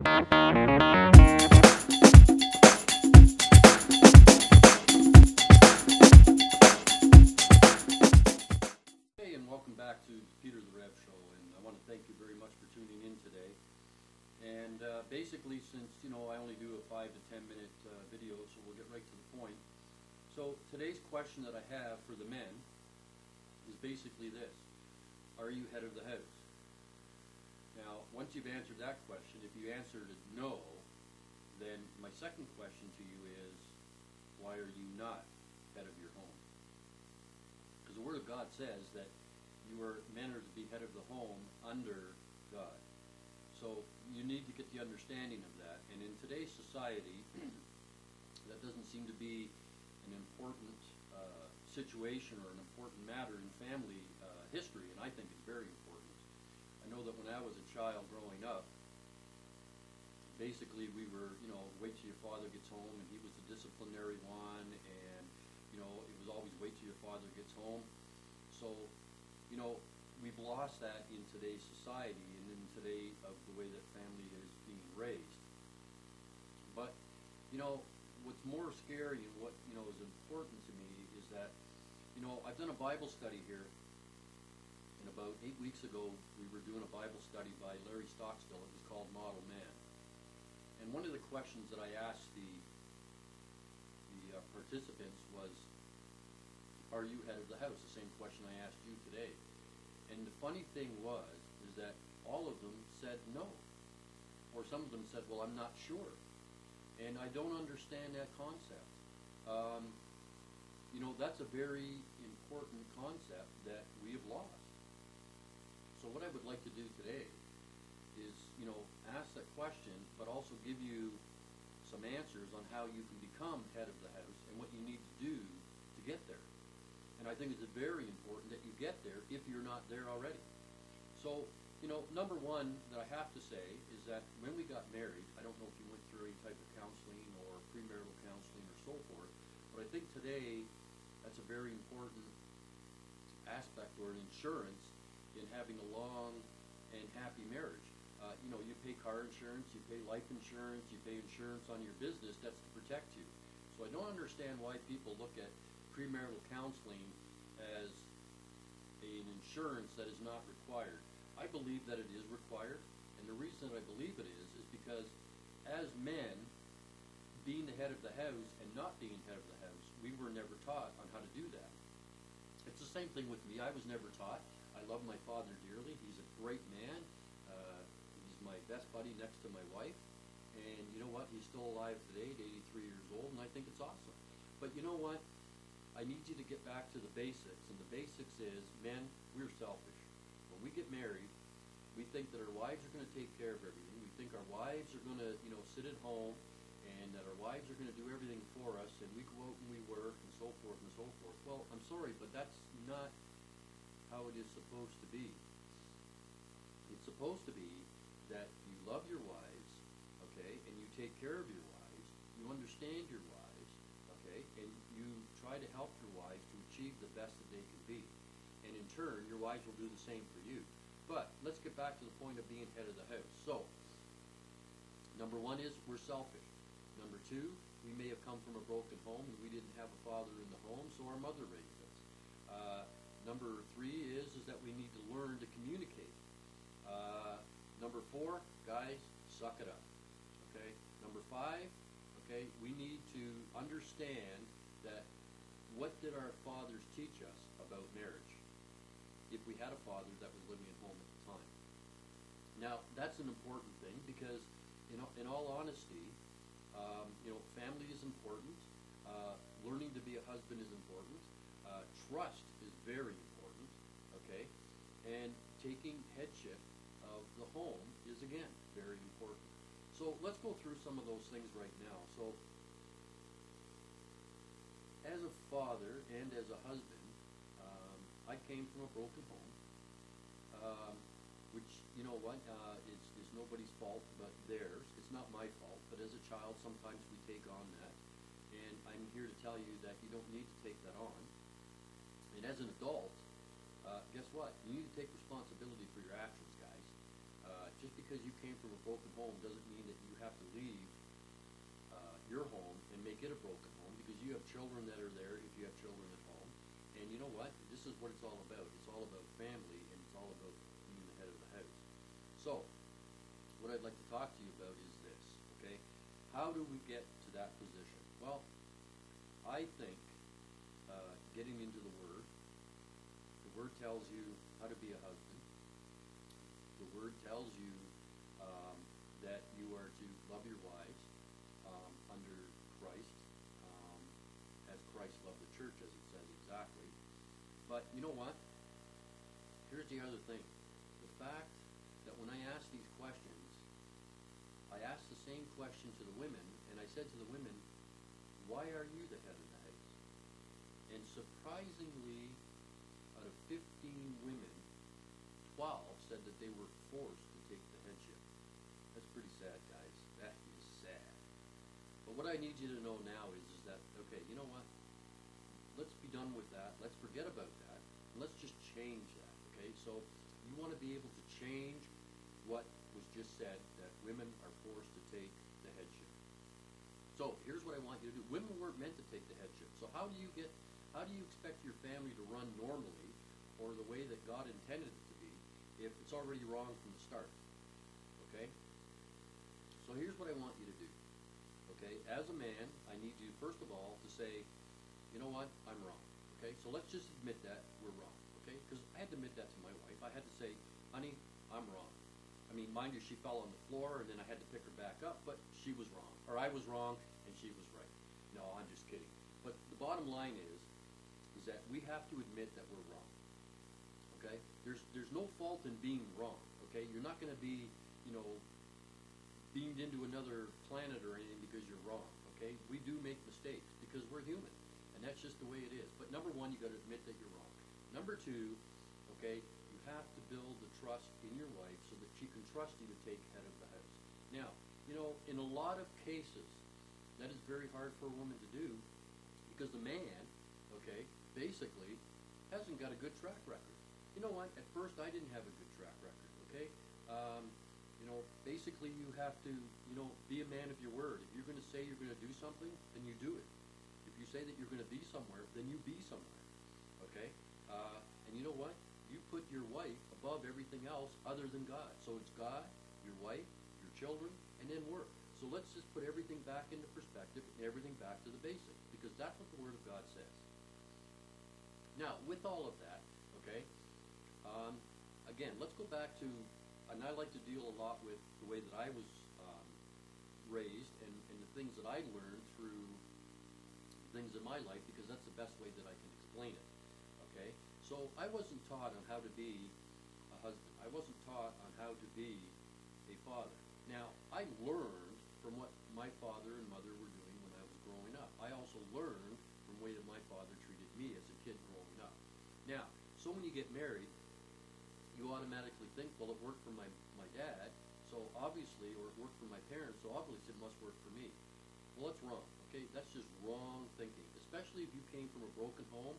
Hey, and welcome back to Peter the Rev Show, and I want to thank you very much for tuning in today. And basically, since I only do a 5 to 10 minute video, so we'll get right to the point. So today's question that I have for the men is basically this: are you head of the house? Now, once you've answered that question, if you answered it no, then my second question to you is, why are you not head of your home? Because the Word of God says that men are to be head of the home under God. So you need to get the understanding of that. And in today's society, that doesn't seem to be an important situation or an important matter in family history, and I think it's very important. I know that when I was a child growing up, basically we were, wait till your father gets home, and he was the disciplinary one, and, it was always wait till your father gets home. So, we've lost that in today's society and in today of the way that family is being raised. But, what's more scary and what, is important to me is that, I've done a Bible study here, and about 8 weeks ago we were doing a Bible study by Larry Stockstill. It was called Model Man. And one of the questions that I asked the participants was, are you head of the house? The same question I asked you today. And the funny thing is that all of them said no. Or some of them said, well, I'm not sure. And I don't understand that concept. That's a very important concept that we have lost. So what I would like to do today is, ask that question, but also give you some answers on how you can become head of the house and what you need to do to get there. And I think it's very important that you get there if you're not there already. So, number one that I have to say is that when we got married, I don't know if you went through any type of counseling or premarital counseling or so forth, but I think today that's a very important aspect or an insurance in having a long and happy marriage. You pay car insurance, you pay life insurance, you pay insurance on your business. That's to protect you. So I don't understand why people look at premarital counseling as an insurance that is not required. I believe that it is required, and the reason that I believe it is because as men, being the head of the house and not being head of the house, we were never taught on how to do that. It's the same thing with me. I was never taught. I love my father dearly. He's a great man. He's my best buddy next to my wife. And you know what? He's still alive today at 83 years old, and I think it's awesome. But you know what? I need you to get back to the basics. And the basics is, men, we're selfish. When we get married, we think that our wives are going to take care of everything. We think our wives are going to, sit at home, and that our wives are going to do everything for us, and we go out and we work, and so forth and so forth. Well, I'm sorry, but that's not how it is supposed to be. It's supposed to be that you love your wives, okay, and you take care of your wives, you understand your wives, okay, and you try to help your wives to achieve the best that they can be. And in turn, your wives will do the same for you. But let's get back to the point of being head of the house. So, number one is we're selfish. Number two, we may have come from a broken home and we didn't have a father in the home, so our mother raised us. Number three is that we need to learn to communicate. Number four, guys, suck it up. Okay. Number five, okay, we need to understand that what did our fathers teach us about marriage? If we had a father that was living at home at the time. Now, that's an important thing because, in all honesty, family is important. Learning to be a husband is important. Trust is very important. Okay, and taking headship of the home is again very important. So let's go through some of those things right now. So, as a father and as a husband, I came from a broken home, which, you know what, is nobody's fault but theirs. It's not my fault, but as a child, sometimes we take on that. And I'm here to tell you that you don't need to take that on. And as an adult, guess what? You need to take responsibility for your actions, guys. Just because you came from a broken home doesn't mean that have to leave your home and make it a broken home because you have children that are there if you have children at home. And you know what? This is what it's all about. It's all about family, and it's all about being the head of the house. So, what I'd like to talk to you about is this, okay? How do we get to that position? Well, I think getting into the Word tells you how to be a husband. The Word tells you that you are to love your wives under Christ, as Christ loved the church, as it says exactly. But you know what? Here's the other thing. The fact that when I ask these questions, I asked the same question to the women, and I said to the women, why are you the head of the house? And surprisingly, out of 15 women, 12 said that they were forced to take the headship. That's pretty sad, guys. That is sad. But what I need you to know now is that, okay, you know what? Let's be done with that. Let's forget about that. And let's just change that, okay? So you want to be able to change what was just said, that women are forced to take the headship. So here's what I want you to do. Women weren't meant to take the headship. So how do you expect your family to run normally, or the way that God intended it to be, if it's already wrong from the start? Okay? So here's what I want you to do. Okay? As a man, I need you, first of all, to say, you know what? I'm wrong. Okay? So let's just admit that we're wrong. Okay? Because I had to admit that to my wife. I had to say, honey, I'm wrong. I mean, mind you, she fell on the floor, and then I had to pick her back up, but she was wrong. Or I was wrong, and she was right. No, I'm just kidding. But the bottom line is that we have to admit that we're wrong. Okay? There's no fault in being wrong. Okay? You're not going to be, beamed into another planet or anything because you're wrong. Okay? We do make mistakes because we're human, and that's just the way it is. But number one, you got to admit that you're wrong. Number two, okay, you have to build the trust in your wife so that she can trust you to take head of the house. Now, in a lot of cases, that is very hard for a woman to do because the man, okay, basically hasn't got a good track record. You know what? At first, I didn't have a good track record, okay? Basically you have to, be a man of your word. If you're going to say you're going to do something, then you do it. If you say that you're going to be somewhere, then you be somewhere, okay? And you know what? You put your wife above everything else other than God. So it's God, your wife, your children, and then work. So let's just put everything back into perspective and everything back to the basics, because that's what the Word of God says. Now, with all of that, okay, again, let's go back to, and I like to deal a lot with the way that I was raised and the things that I learned through things in my life, because that's the best way that I can explain it, okay? So I wasn't taught on how to be a husband. I wasn't taught on how to be a father. Now, I learned from what my father and mother were doing when I was growing up. I also learned from the way that my father treated me as a kid growing up. Now, so when you get married, you automatically think, well, it worked for my dad, so obviously, or it worked for my parents, so obviously it must work for me. Well, that's wrong, okay? That's just wrong thinking. Especially if you came from a broken home,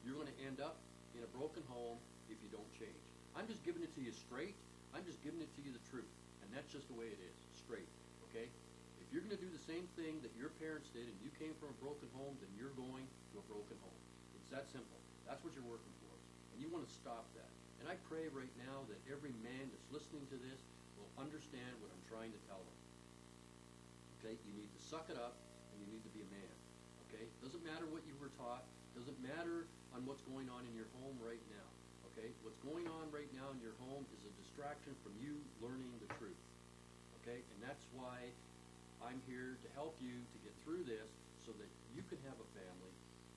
you're going to end up in a broken home if you don't change. I'm just giving it to you straight. I'm just giving it to you the truth. And that's just the way it is, straight, okay? If you're going to do the same thing that your parents did and you came from a broken home, then you're going to a broken home. It's that simple. That's what you're working towards. And you want to stop that. And I pray right now that every man that's listening to this will understand what I'm trying to tell them. Okay? You need to suck it up, and you need to be a man. Okay? Doesn't matter what you were taught. Doesn't matter on what's going on in your home right now. Okay? What's going on right now in your home is a distraction from you learning the truth. Okay? And that's why I'm here to help you to get through this so that you can have a family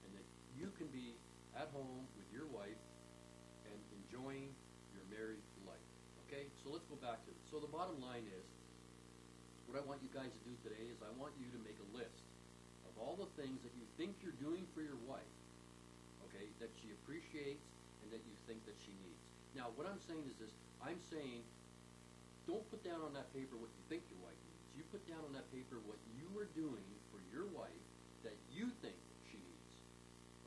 and that you can be at home with your wife and enjoying your married life. Okay? So let's go back to it. So the bottom line is, what I want you guys to do today is I want you to make a list of all the things that you think you're doing for your wife, okay, that she appreciates and that you think that she needs. Now, what I'm saying is this. I'm saying don't put down on that paper what you think your wife needs. You put down on that paper what you are doing for your wife that you think she needs.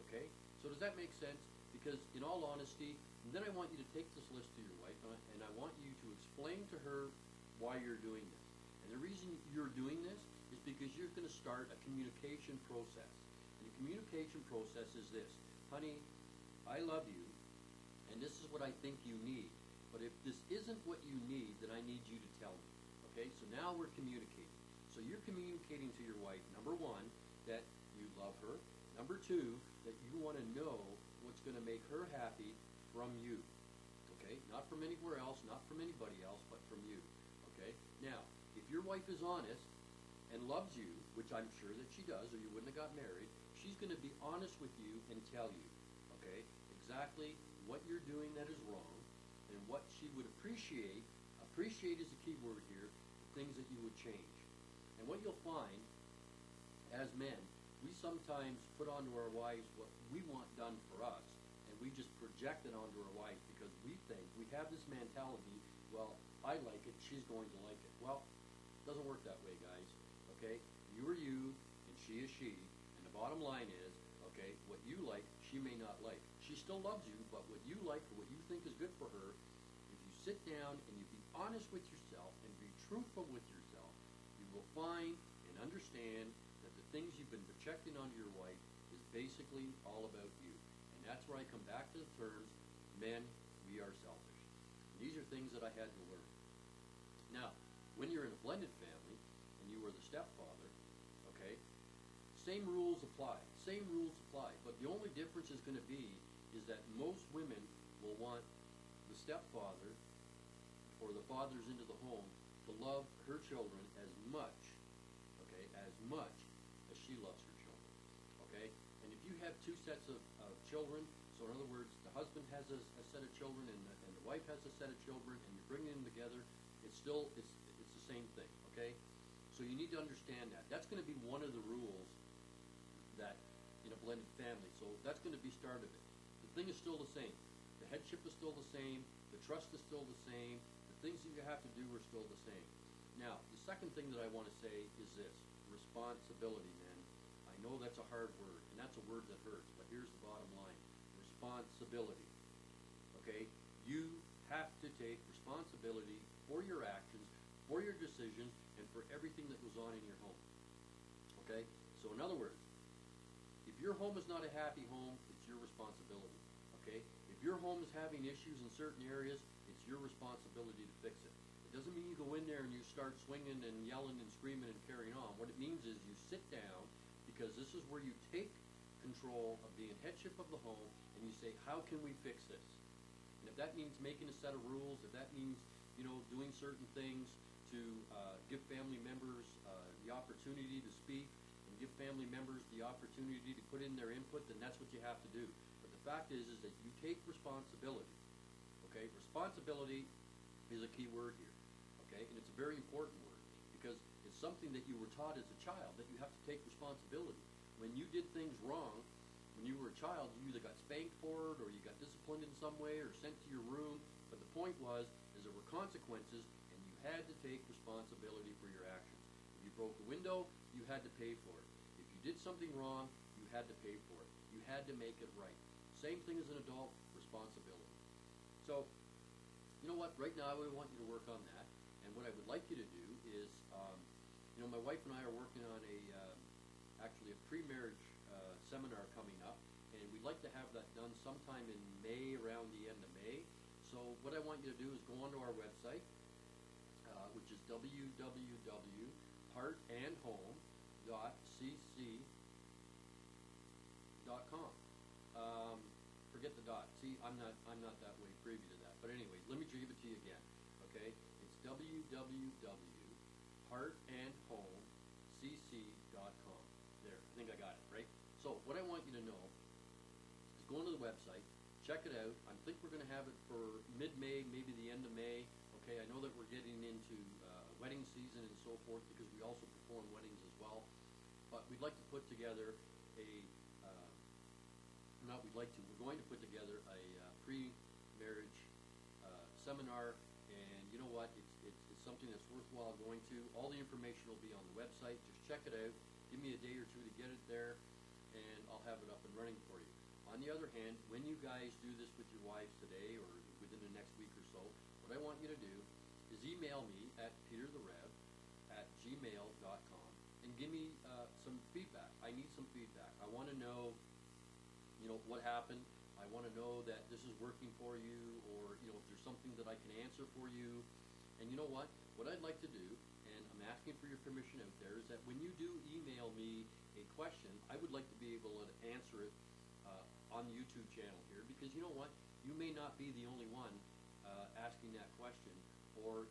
Okay? So does that make sense? Because in all honesty, then I want you to take this list to your wife and I want you to explain to her why you're doing this. And the reason you're we're doing this is because you're going to start a communication process. And the communication process is this: honey, I love you, and this is what I think you need. But if this isn't what you need, then I need you to tell me. Okay, so now we're communicating. So you're communicating to your wife, number one, that you love her. Number two, that you want to know what's going to make her happy from you. Okay, not from anywhere else, not from anybody else, but from you. Okay, now, if your wife is honest and loves you, which I'm sure that she does, or you wouldn't have got married, she's going to be honest with you and tell you, okay, exactly what you're doing that is wrong, and what she would appreciate is the key word here, the things that you would change. And what you'll find, as men, we sometimes put onto our wives what we want done for us, and we just project it onto our wife because we think, we have this mentality, well, I like it, she's going to like it. Well, it doesn't work that way, guys, okay? You are you, and she is she, and the bottom line is, okay, what you like, she may not like. She still loves you, but what you like or what you think is good for her, if you sit down and you be honest with yourself and be truthful with yourself, you will find and understand that the things you've been projecting onto your wife is basically all about you. And that's where I come back to the terms, men, we are selfish. And these are things that I had to learn. Now, when you're in a blended family and you are the stepfather, okay, same rules apply. Same rules apply. But the only difference is going to be is that most women will want the stepfather or the fathers into the home to love her children as much, okay, as she loves her children, okay? And if you have two sets of children, so in other words, the husband has a set of children and the wife has a set of children, and you're bringing them together, it's the same thing, okay? So you need to understand that. That's going to be one of the rules that in a blended family. So that's going to be start of it. The thing is still the same. The headship is still the same. The trust is still the same. The things that you have to do are still the same. Now, the second thing that I want to say is this: responsibility, man. I know that's a hard word, and that's a word that hurts, but here's the bottom line. Responsibility. Okay? You have to take responsibility for your actions, for your decisions, and for everything that goes on in your home. Okay? So in other words, if your home is not a happy home, it's your responsibility. Okay? If your home is having issues in certain areas, it's your responsibility to fix it. It doesn't mean you go in there and you start swinging and yelling and screaming and carrying on. What it means is you sit down, because this is where you take control of being headship of the home, and you say, how can we fix this? And if that means making a set of rules, if that means, doing certain things to give family members the opportunity to speak, and give family members the opportunity to put in their input, then that's what you have to do. But the fact is that you take responsibility. Okay? Responsibility is a key word here. Okay? And it's a very important word, because it's something that you were taught as a child, that you have to take responsibility. When you did things wrong, when you were a child, you either got spanked for it, or you got disciplined in some way, or sent to your room. But the point was, is there were consequences, and you had to take responsibility for your actions. If you broke the window, you had to pay for it. If you did something wrong, you had to pay for it. You had to make it right. Same thing as an adult, responsibility. So, you know what? Right now, I want you to work on that. And what I would like you to do is, my wife and I are working on actually a pre-marriage seminar coming up, and we'd like to have that done sometime in May, around the end of May. So what I want you to do is go onto our website, which is www.heartandhome.cc.com. Forget the dot. See, I'm not that way privy to that. But anyway, let me give it to you again. Okay, it's www.heartandhomecc.com. There, I think I got it right. So what I want you to know is go onto the website, check it out. I think we're going to have it for mid-May, maybe the end of May. Okay, I know that we're getting into wedding season and so forth, because we also perform weddings as well. But we'd like to put together we're going to put together a pre-marriage seminar, and you know what, it's something that's worthwhile going to. All the information will be on the website. Just check it out. Give me a day or two to get it there, and I'll have it up and running for you. On the other hand, when you guys do this with your wives today or within the next week or so, what I want you to do is email me at petertherev@gmail.com. and give me some feedback. I need some feedback. I want to know, what happened. I want to know that this is working for you, or if there's something that I can answer for you. And you know what? What I'd like to do, and I'm asking for your permission out there, is that when you do email me a question, I would like to be able to answer it on the YouTube channel here, because you know what? You may not be the only one asking that question, or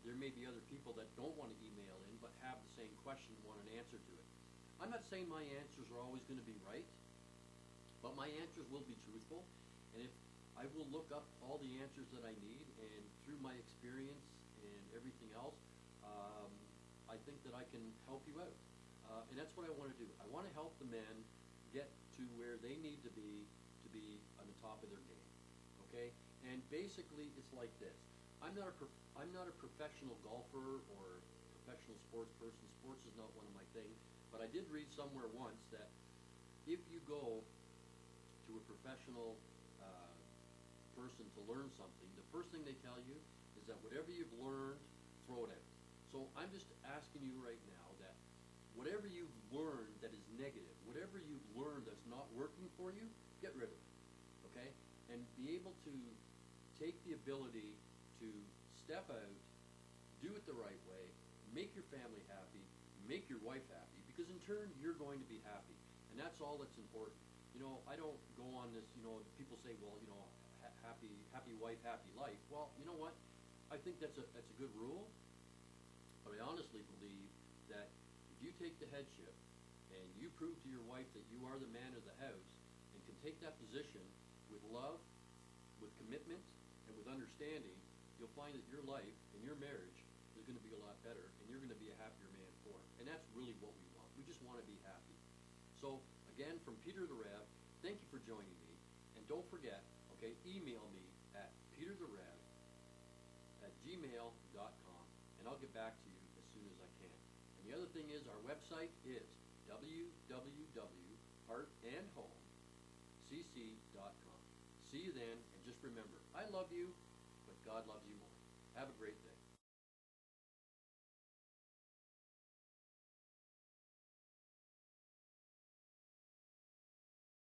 there may be other people that don't want to email in but have the same question and want an answer to it. I'm not saying my answers are always going to be right, but my answers will be truthful, and if I will look up all the answers that I need, and through my experience and everything else, I think that I can help you out. And that's what I want to do. I want to help the men get to where they need to be on the top of their game. Okay? And basically, it's like this. I'm not a professional golfer or professional sports person. Sports is not one of my things. But I did read somewhere once that if you go to a professional person to learn something, the first thing they tell you is that whatever you've learned, throw it out. So I'm just asking you right now that whatever you've learned that is negative, whatever you've learned that's not working for you, get rid of it. Okay? And be able to take the ability to step out, do it the right way, make your family happy, make your wife happy, because in turn you're going to be happy. And that's all that's important. I don't go on this, people say, well, happy wife, happy life. Well, you know what? I think that's a good rule, but I honestly believe that if you take the headship and you prove to your wife that you are the man of the house and can take that position with love, with commitment, and with understanding, you'll find that your life and your marriage is going to be a lot better, and you're going to be a happier man for it. And that's really what we want. We just want to be happy. So, again, from Peter the Rev, thank you for joining me. And don't forget, email me at petertherev@gmail.com, and I'll get back to you as soon as I can. And the other thing is, our website is www.heartandhomecc.com. See you then, and just remember, I love you, but God loves you more.